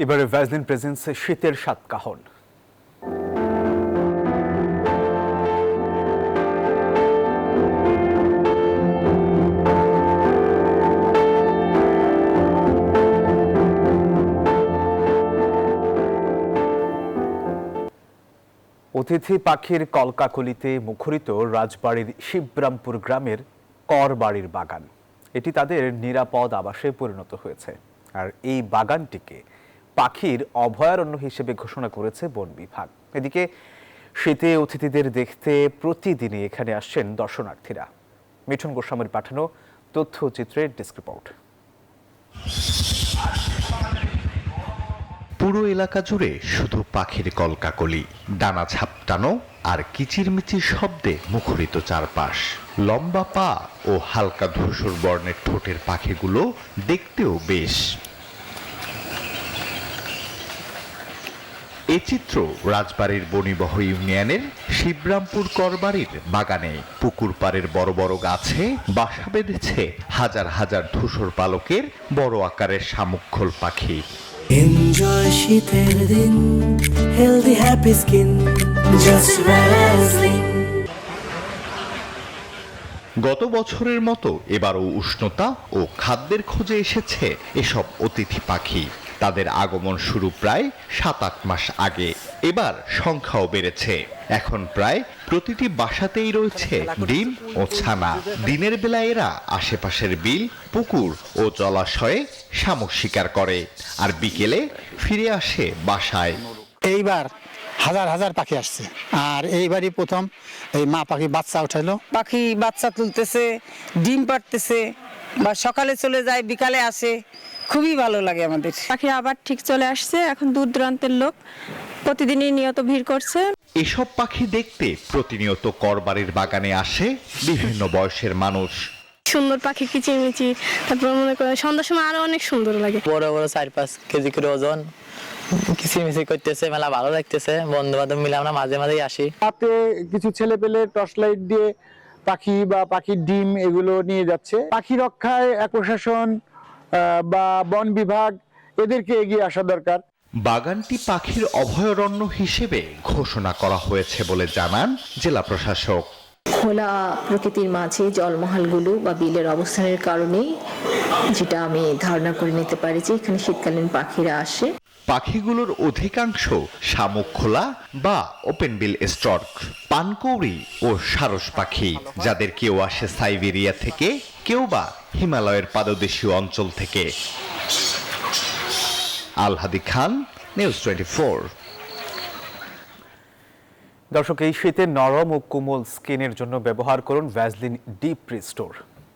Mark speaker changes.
Speaker 1: এবারে ভ্যাসলিন প্রেজেন্সে শীতের সাতকাহন। অতিথি পাখির কলকাকলিতে মুখরিত রাজবাড়ির শিবরামপুর গ্রামের করবাড়ির বাগান। এটি তাদের নিরাপদ আবাসে পরিণত হয়েছে। আর এই বাগানটিকে পাখির অভয়ারণ্য হিসেবে ঘোষণা করেছে বন বিভাগ। এদিকে শীতে অতিথিদের দেখতে প্রতিদিনই এখানে আসছেন দর্শনার্থীরা। মিঠুন গোস্বামীর পাঠানো তথ্যচিত্রের ডেস্ক রিপোর্ট।
Speaker 2: পুরো এলাকা জুড়ে শুধু পাখির কলকাকলি, ডানা ঝাপটানো আর কিচিরমিচির শব্দে মুখরিত চারপাশ। লম্বা পা ও হালকা ধূসর বর্ণের ঠোঁটের পাখিগুলো দেখতেও বেশ। এ চিত্র রাজবাড়ির বনিবহ ইউনিয়নের শিবরামপুর করবাড়ির বাগানে। পুকুর পাড়ের বড় বড় গাছে বাসা বেঁধেছে হাজার হাজার ধূসর পালকের বড় আকারের শামুকখোল পাখি।
Speaker 3: Enjoy শীতের দিন, healthy happy skin, just Vaseline.
Speaker 2: গত বছরের মতো এবারও উষ্ণতা ও খাদ্যের খোঁজে এসেছে এসব অতিথি পাখি। তাদের আগমন শুরু প্রায় 7-8 মাস আগে। এবার সংখ্যাও বেড়েছে। এখন প্রায় প্রতিটি বাসাতেই রয়েছে ডিম ও ছানা। দিনের বেলা এরা আশেপাশের বিল, পুকুর ও জলাশয়ে শামুক শিকার করে, আর বিকেলে ফিরে আসে বাসায়।
Speaker 4: এইবার হাজার হাজার পাখি আসছে, আর এইবারই প্রথম এই মা পাখি বাচ্চা উঠাইলো।
Speaker 5: পাখি বাচ্চা তুলতেছে, ডিম পাড়তেছে, বা সকালে চলে যায় বিকালে আসে। খুবই ভালো লাগে আমাদের।
Speaker 6: পাখি আবার ঠিক চলে আসছে। এখন দূর দূরান্তের লোক প্রতিদিনই নিয়ত ভিড় করছে।
Speaker 2: এসব পাখি দেখতে প্রতিনিয়ত করবাড়ির বাগানে আসে বিভিন্ন বয়সের মানুষ।
Speaker 6: সুন্দর পাখি কিচিরমিচি, তারপর মনে করে সন্ধ্যার সময় আরো অনেক সুন্দর লাগে।
Speaker 7: বড় বড় 4-5 কেজি করে ওজন, কিচিরমিচি করতেছে, মেলা ভালো লাগতেছে। বন্ধু বান্ধব মিলে আমরা মাঝে মাঝেই আসি।
Speaker 4: রাতে কিছু ছেলে পেলে টর্চ লাইট দিয়ে পাখি বা পাখির ডিম এগুলো নিয়ে যাচ্ছে। পাখি রক্ষায় প্রশাসন বা বন বিভাগ এদেরকে এগিয়ে আসা দরকার।
Speaker 2: বাগানটি পাখির অভয়ারণ্য হিসেবে ঘোষণা করা হয়েছে বলে জানান জেলা প্রশাসক।
Speaker 8: খোলা প্রকৃতির মাঝে জলমহলগুলো বা বিলের অবস্থানের কারণেই যেটা আমি ধারণা করে নিতে পারি যে এখানে শীতকালীন পাখিরা আসে।
Speaker 2: পাখিগুলোর অধিকাংশ শামুকখোলা বা ওপেন বিল স্টর্ক, পানকৌড়ি ও সারস পাখি, যাদের কেউ আসে সাইবেরিয়া থেকে, কেউ বা হিমালয়ের পাদদেশীয় অঞ্চল থেকে। আলহাদি খান, নিউজ 24।
Speaker 1: দর্শক, এই শীতে নরম ও কোমল স্কিনের জন্য ব্যবহার করুন ভ্যাসলিন ডিপ রিস্টোর।